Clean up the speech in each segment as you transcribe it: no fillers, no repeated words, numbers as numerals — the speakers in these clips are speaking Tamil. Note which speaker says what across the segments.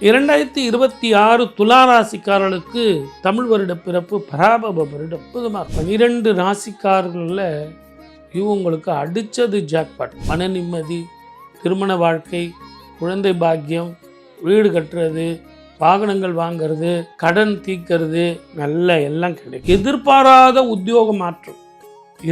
Speaker 1: 2026 துலா ராசிக்காரர்களுக்கு தமிழ் வருட பிறப்பு பராபவ வருடம். 12 ராசிக்காரர்களில் இவங்களுக்கு அடித்தது ஜாக்பாட். மன நிம்மதி, திருமண வாழ்க்கை, குழந்தை பாக்கியம், வீடு கட்டுறது, வாகனங்கள் வாங்கிறது, கடன் தீர்க்கிறது, நல்ல எல்லாம் கிடைக்கும். எதிர்பாராத உத்தியோக மாற்றம்,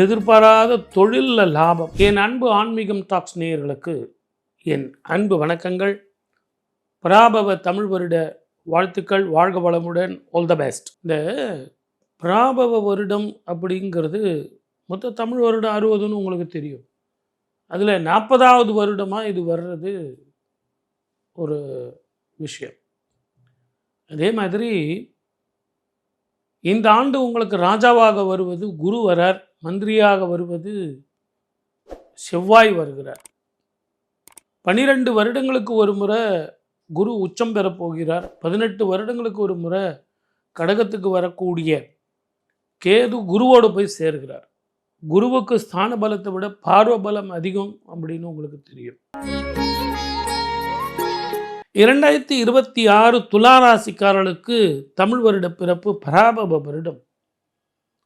Speaker 1: எதிர்பாராத தொழிலில் லாபம். என் அன்பு ஆன்மீகம் டாக்ஸ் நேயர்களுக்கு என் அன்பு வணக்கங்கள். பராபவ தமிழ் வருட வாழ்த்துக்கள். வாழ்க வளமுடன். All the best. இந்த பராபவ வருடம் அப்படிங்கிறது மொத்த தமிழ் வருடம் 60ன்னு உங்களுக்கு தெரியும். அதில் 40வது வருடமாக இது வர்றது ஒரு விஷயம். அதே மாதிரி இந்த ஆண்டு உங்களுக்கு ராஜாவாக வருவது குரு வரார், மந்திரியாக வருவது செவ்வாய் வருகிறார். 12 வருடங்களுக்கு ஒரு முறை குரு உச்சம் பெற போகிறார். 18 வருடங்களுக்கு ஒரு முறை கடகத்துக்கு வரக்கூடிய கேது குருவோடு போய் சேர்கிறார். குருவுக்கு ஸ்தான பலத்தை விட பார்வ பலம் அதிகம் அப்படின்னு உங்களுக்கு தெரியும். 2026 துலா ராசிக்காரர்களுக்கு தமிழ் வருட பிறப்பு பராபவ வருடம்.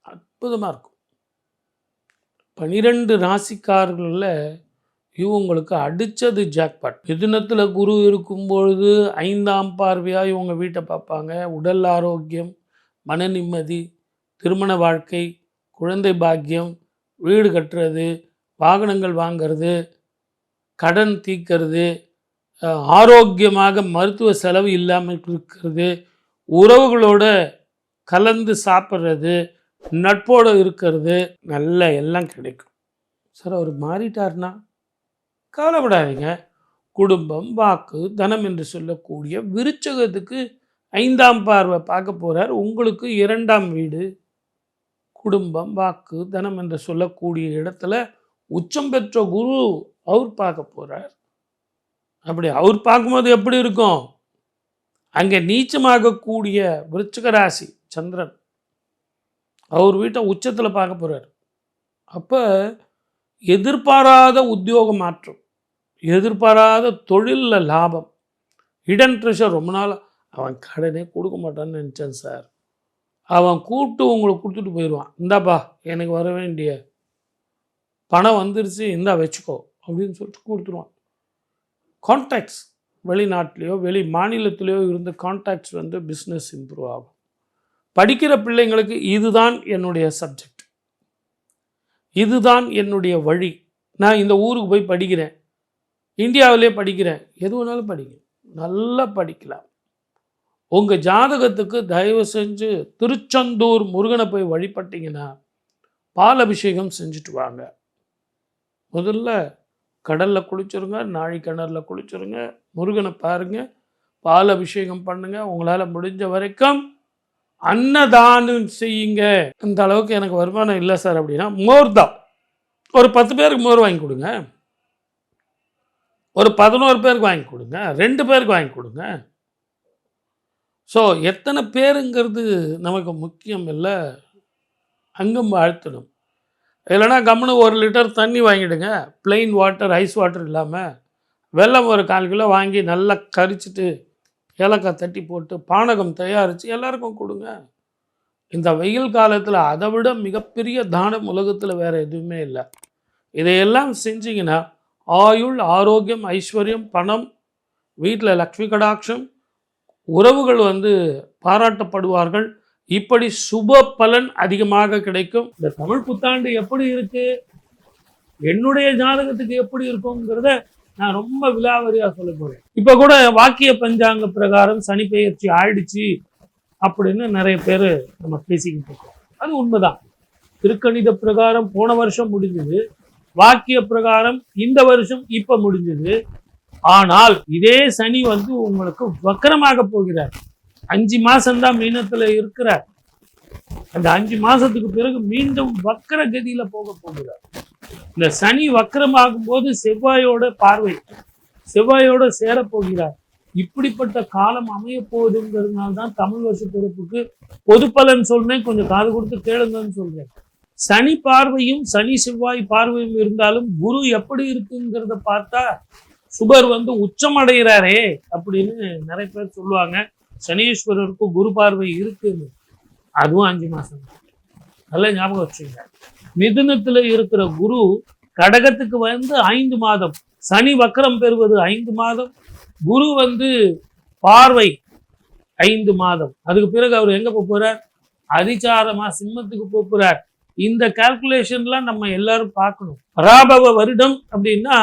Speaker 1: அற்புதமாக இருக்கும். 12 ராசிக்காரர்களில் இவங்களுக்கு அடித்தது ஜாக்பாட். மிதுனத்தில் குரு இருக்கும் பொழுது 5ஆம் பார்வையாக இவங்க வீட்டை பார்ப்பாங்க. உடல் ஆரோக்கியம், மன நிம்மதி, திருமண வாழ்க்கை, குழந்தை பாக்கியம், வீடு கட்டுறது, வாகனங்கள் வாங்கிறது, கடன் தீர்க்கிறது, ஆரோக்கியமாக மருத்துவ செலவு இல்லாமல் இருக்கிறது, உறவுகளோட கலந்து சாப்பிட்றது, நட்போடு இருக்கிறது, நல்ல எல்லாம் கிடைக்கும். சார் அவர் மாறிட்டார்னா கவலைப்படாதீங்க. குடும்பம், வாக்கு, தனம் என்று சொல்லக்கூடிய விருச்சகத்துக்கு 5ஆம் பார்வை பார்க்க போகிறார். உங்களுக்கு 2ஆம் வீடு, குடும்பம், வாக்கு, தனம் என்று சொல்லக்கூடிய இடத்துல உச்சம் பெற்ற குரு அவர் பார்க்க போகிறார். அப்படி அவர் பார்க்கும்போது எப்படி இருக்கும்? அங்கே நீச்சமாகக்கூடிய விருச்சிக ராசி சந்திரன் அவர் வீட்டை உச்சத்தில் பார்க்க போகிறார். அப்போ எதிர்பாராத உத்தியோக மாற்றம், எதிர்பாராத தொழிலில் லாபம். Hidden treasure. ரொம்ப நாள் அவன் கடனே கொடுக்க மாட்டான்னு நினச்சேன் சார், அவன் கூப்பிட்டு உங்களுக்கு கொடுத்துட்டு போயிடுவான். இந்தாப்பா எனக்கு வர வேண்டிய பணம் வந்துருச்சு, இந்தா வச்சுக்கோ அப்படின்னு சொல்லிட்டு கொடுத்துருவான். கான்டாக்ட்ஸ், வெளிநாட்டிலையோ வெளி மாநிலத்திலையோ இருந்த கான்டாக்ட்ஸ் வந்து பிஸ்னஸ் இம்ப்ரூவ் ஆகும். படிக்கிற பிள்ளைங்களுக்கு இதுதான் என்னுடைய சப்ஜெக்ட், இதுதான் என்னுடைய வழி, நான் இந்த ஊருக்கு போய் படிக்கிறேன், இந்தியாவிலே படிக்கிறேன், எது வேணாலும் படிங்க, நல்லா படிக்கலாம். உங்கள் ஜாதகத்துக்கு தயவு செஞ்சு திருச்செந்தூர் முருகனை போய் வழிபட்டிங்கன்னா பால் அபிஷேகம் செஞ்சுட்டு வாங்க. முதல்ல கடலில் குளிச்சுருங்க, நாழி கிணறில் குளிச்சுருங்க, முருகனை பாருங்கள், பால் அபிஷேகம் பண்ணுங்கள். உங்களால் முடிஞ்ச வரைக்கும் அன்னதானம் செய்யுங்க. இந்த அளவுக்கு எனக்கு வருமானம் இல்லை சார் அப்படின்னா மோர் தான், ஒரு 10 பேருக்கு மோர் வாங்கி கொடுங்க, ஒரு 11 பேருக்கு வாங்கி கொடுங்க, 2 பேருக்கு வாங்கி கொடுங்க. ஸோ எத்தனை பேருங்கிறது நமக்கு முக்கியம் இல்லை, அங்கும் வாழ்த்தணும். இல்லைனா கம்முன்னு 1 லிட்டர் தண்ணி வாங்கிடுங்க, பிளெயின் வாட்டர், ஐஸ் வாட்டர் இல்லாமல். வெல்லம் ஒரு 1/4 கிலோ வாங்கி நல்லா கரிச்சிட்டு ஏலக்காய் தட்டி போட்டு பானகம் தயாரித்து எல்லாருக்கும் கொடுங்க. இந்த வெயில் காலத்தில் அதை விட மிகப்பெரிய தானம் உலகத்தில் வேறு எதுவுமே இல்லை. இதையெல்லாம் செஞ்சிங்கன்னா ஆயுள், ஆரோக்கியம், ஐஸ்வர்யம், பணம், வீட்டில் லக்ஷ்மி கடாட்சம், உறவுகள் வந்து பாராட்டப்படுவார்கள். இப்படி சுப பலன் அதிகமாக கிடைக்கும். இந்த தமிழ் புத்தாண்டு எப்படி இருக்கு, என்னுடைய ஜாதகத்துக்கு எப்படி இருக்குங்கிறத நான் ரொம்ப விலாவரியாக சொல்ல போகிறேன். இப்போ கூட வாக்கிய பஞ்சாங்க பிரகாரம் சனி பெயர்ச்சி ஆயிடுச்சு அப்படின்னு நிறைய பேர் நம்ம பேசிக்கிட்டு இருக்கோம். அது உண்மைதான். திருக்கணித பிரகாரம் போன வருஷம் முடிஞ்சது, வாக்கிய பிரகாரம் இந்த வருஷம் இப்போ முடிஞ்சது. ஆனால் இதே சனி வந்து உங்களுக்கு வக்கரமாக போகிறார். 5 மாதம்தான் மீனத்தில் இருக்கிறார். அந்த 5 மாதத்துக்கு பிறகு மீண்டும் வக்கர கதியில் போக போகிறார். இந்த சனி வக்கரமாகும் போது செவ்வாயோட பார்வை, செவ்வாயோட சேரப்போகிறார். இப்படிப்பட்ட காலம் அமைய போகுதுங்கிறதுனால தான் தமிழ் வருஷ பிறப்புக்கு பொது பலன் சொல்றேன், கொஞ்சம் காது கொடுத்து கேளுங்கன்னு சொல்றேன். சனி பார்வையும் சனி செவ்வாய் பார்வையும் இருந்தாலும் குரு எப்படி இருக்குங்கிறத பார்த்தா சுபர் வந்து உச்சமடைகிறாரே அப்படின்னு நிறைய பேர் சொல்லுவாங்க. சனீஸ்வரருக்கு குரு பார்வை இருக்குன்னு. அதுவும் 5 மாசம். நல்லா ஞாபகம் வச்சுங்க. மிதுனத்துல இருக்கிற குரு கடகத்துக்கு வந்து 5 மாதம், சனி வக்கரம் பெறுவது 5 மாதம், குரு வந்து பார்வை 5 மாதம். அதுக்கு பிறகு அவர் எங்க போறார்? அதிசாரமா சிம்மத்துக்கு போறார். இந்த கால்குலேஷன்லாம் நம்ம எல்லாரும் பார்க்கணும். பராபவ வருடம் அப்படின்னா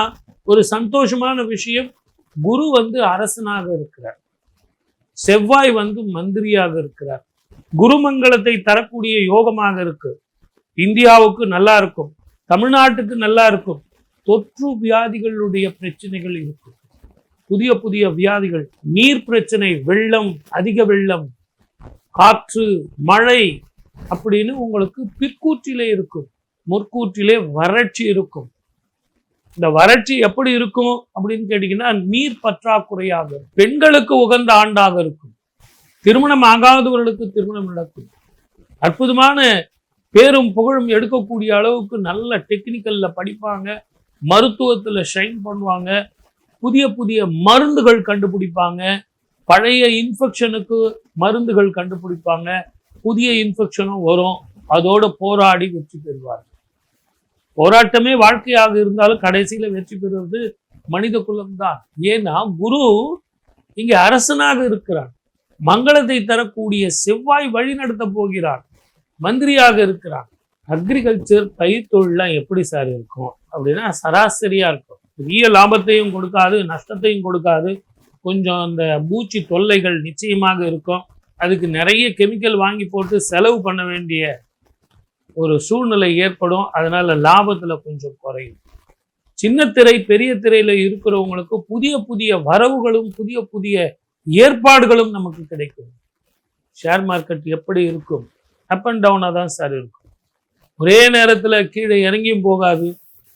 Speaker 1: ஒரு சந்தோஷமான விஷயம். குரு வந்து அரசனாக இருக்கிறார், செவ்வாய் வந்து மந்திரியாக இருக்கிறார். குருமங்களத்தை தரக்கூடிய யோகமாக இருக்கு. இந்தியாவுக்கு நல்லா இருக்கும், தமிழ்நாட்டுக்கு நல்லா இருக்கும். தொற்று வியாதிகளுடைய பிரச்சனைகள் இருக்கும், புதிய புதிய வியாதிகள், நீர் பிரச்சனை, வெள்ளம், அதிக வெள்ளம், காற்று, மழை அப்படின்னு உங்களுக்கு பிற்கூற்றிலே இருக்கும். முற்கூற்றிலே வறட்சி இருக்கும். இந்த வறட்சி எப்படி இருக்கும் அப்படின்னு கேட்டீங்கன்னா நீர் பற்றாக்குறையாக, பெண்களுக்கு உகந்த ஆண்டாக இருக்கும். திருமணம் ஆகாதவர்களுக்கு திருமணம் நடக்கும். அற்புதமான பேரும் புகழும் எடுக்கக்கூடிய அளவுக்கு நல்ல டெக்னிக்கல்ல படிப்பாங்க, மருத்துவத்துல ஷைன் பண்ணுவாங்க, புதிய புதிய மருந்துகள் கண்டுபிடிப்பாங்க, பழைய இன்ஃபெக்ஷனுக்கு மருந்துகள் கண்டுபிடிப்பாங்க, புதிய இன்ஃபெக்ஷனும் வரும், அதோட போராடி வெற்றி பெறுவார்கள். போராட்டமே வாழ்க்கையாக இருந்தாலும் கடைசியில வெற்றி பெறுவது மனித குலம்தான். ஏன்னா குரு இங்க அரசனாக இருக்கிறார், மங்களத்தை தரக்கூடிய செவ்வாய் வழி நடத்த போகிறார், மந்திரியாக இருக்கிறார். அக்ரிகல்ச்சர் பயிர் தொழிலாம் எப்படி சார் இருக்கும் அப்படின்னா சராசரியா இருக்கும். பெரிய லாபத்தையும் கொடுக்காது, நஷ்டத்தையும் கொடுக்காது. கொஞ்சம் அந்த பூச்சி தொல்லைகள் நிச்சயமாக இருக்கும். அதுக்கு நிறைய கெமிக்கல் வாங்கி போட்டு செலவு பண்ண வேண்டிய ஒரு சூழ்நிலை ஏற்படும். அதனால லாபத்துல கொஞ்சம் குறையும். சின்ன திரை பெரிய திரையில இருக்கிறவங்களுக்கு புதிய புதிய வரவுகளும் புதிய புதிய ஏற்பாடுகளும் நமக்கு கிடைக்கும். ஷேர் மார்க்கெட் எப்படி இருக்கும்? அப் அண்ட் டவுனா தான் சார் இருக்கும். ஒரே நேரத்துல கீழே இறங்கியும் போகாது,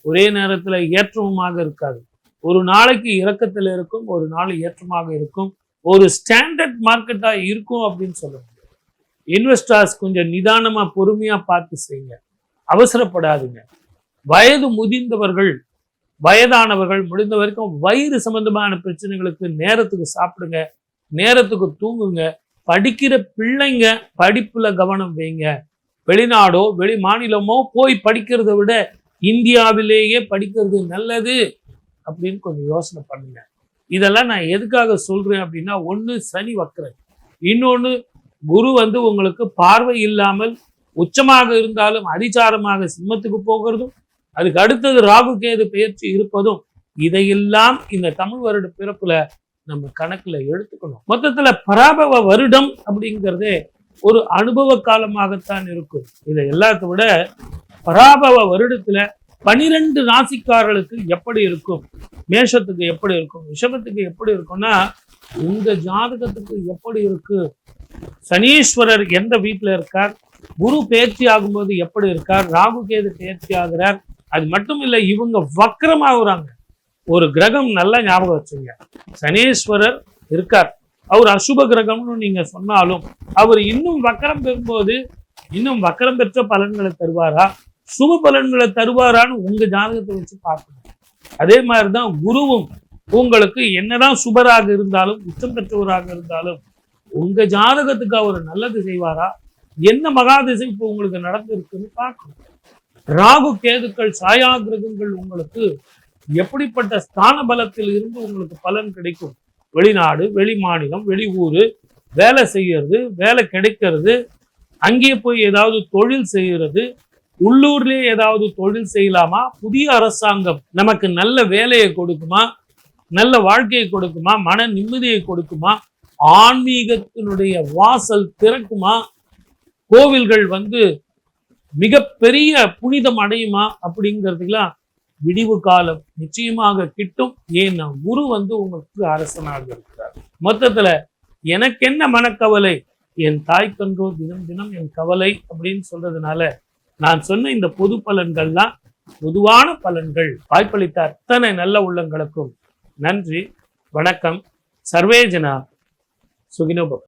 Speaker 1: ஒரே நேரத்துல ஏற்றமுமாக இருக்காது. ஒரு நாளைக்கு இறக்கத்துல இருக்கும், ஒரு நாள் ஏற்றமாக இருக்கும். ஒரு ஸ்டாண்டர்ட் மார்க்கெட்டா இருக்கும் அப்படின்னு சொல்ல முடியும். இன்வெஸ்டர்ஸ் கொஞ்சம் நிதானமா பொறுமையா பார்த்து செய்யுங்க, அவசரப்படாதுங்க. வயது முதிர்ந்தவர்கள், வயதானவர்கள் முடிந்த வரைக்கும் வயிறு சம்பந்தமான பிரச்சனைகளுக்கு நேரத்துக்கு சாப்பிடுங்க, நேரத்துக்கு தூங்குங்க. படிக்கிற பிள்ளைங்க படிப்புல கவனம் வைங்க. வெளிநாடோ வெளி மாநிலமோ போய் படிக்கிறத விட இந்தியாவிலேயே படிக்கிறது நல்லது அப்படின்னு கொஞ்சம் யோசனை பண்ணுங்க. இதெல்லாம் நான் எதுக்காக சொல்றேன் அப்படின்னா, ஒன்று சனி வக்கரம், இன்னொன்று குரு வந்து உங்களுக்கு பார்வை இல்லாமல் உச்சமாக இருந்தாலும் அதிசாரமாக சிம்மத்துக்கு போகிறதும், அதுக்கு அடுத்தது ராகு கேது பெயர்ச்சி இருப்பதும், இதையெல்லாம் இந்த தமிழ் வருட பிறப்புல நம்ம கணக்குல எடுத்துக்கணும். மொத்தத்துல பராபவ வருடம் அப்படிங்கிறதே ஒரு அனுபவ காலமாகத்தான் இருக்கும். இதை எல்லாத்த விட பராபவ வருடத்துல 12 ராசிக்காரர்களுக்கு எப்படி இருக்கும், மேஷத்துக்கு எப்படி இருக்கும், ரிஷபத்துக்கு எப்படி இருக்கும்னா, உங்க ஜாதகத்துக்கு எப்படி இருக்கு, சனீஸ்வரர் எந்த வீட்டுல இருக்கார், குரு பேர்ச்சி ஆகும்போது எப்படி இருக்கார், ராகு கேது பேர்ச்சி ஆகிறார். அது மட்டும் இல்லை, இவங்க வக்கரம் ஆகுறாங்க. ஒரு கிரகம் நல்லா ஞாபகம் வச்சுங்க, சனீஸ்வரர் இருக்கார், அவர் அசுப கிரகம்னு நீங்க சொன்னாலும் அவர் இன்னும் வக்கரம் பெறும்போது இன்னும் வக்கரம் பெற்ற பலன்களை தருவாரா, சுப பலன்களை தருவாரான்னு உங்க ஜாதகத்தை வச்சு பார்க்கணும். அதே மாதிரிதான் குருவும் உங்களுக்கு என்னதான் சுபராக இருந்தாலும் உச்சம் பெற்றவராக இருந்தாலும் உங்க ஜாதகத்துக்கு அவர் நல்லது செய்வாரா, என்ன மகாதிசை இப்போ உங்களுக்கு நடந்திருக்குன்னு பார்க்கணும். ராகு கேதுக்கள் சாயா கிரகங்கள் உங்களுக்கு எப்படிப்பட்ட ஸ்தான பலத்தில் இருந்து உங்களுக்கு பலன் கிடைக்கும். வெளிநாடு, வெளி மாநிலம், வெளி ஊரு வேலை செய்யறது, வேலை கிடைக்கிறது, அங்கே போய் ஏதாவது தொழில் செய்யறது, உள்ளூர்லேயே ஏதாவது தொழில் செய்யலாமா, புதிய அரசாங்கம் நமக்கு நல்ல வேலையை கொடுக்குமா, நல்ல வாழ்க்கையை கொடுக்குமா, மன நிம்மதியை கொடுக்குமா, ஆன்மீகத்தினுடைய வாசல் திறக்குமா, கோவில்கள் வந்து மிகப்பெரிய புனிதம் அடையுமா அப்படிங்கிறதுக்கெல்லாம் விடிவு காலம் நிச்சயமாக கிட்டும். ஏன்னா குரு வந்து உங்களுக்கு அரசனாக இருக்கிறார். மொத்தத்துல எனக்கு என்ன மனக்கவலை, என் தாய் கன்றோ தினம் தினம் என் கவலை அப்படின்னு சொல்றதுனால நான் சொன்ன இந்த பொது பலன்கள்லாம் பொதுவான பலன்கள். வாய்ப்பளித்த அத்தனை நல்ல உள்ளங்களுக்கும் நன்றி, வணக்கம். சர்வே ஜனா சுகினோ பவ.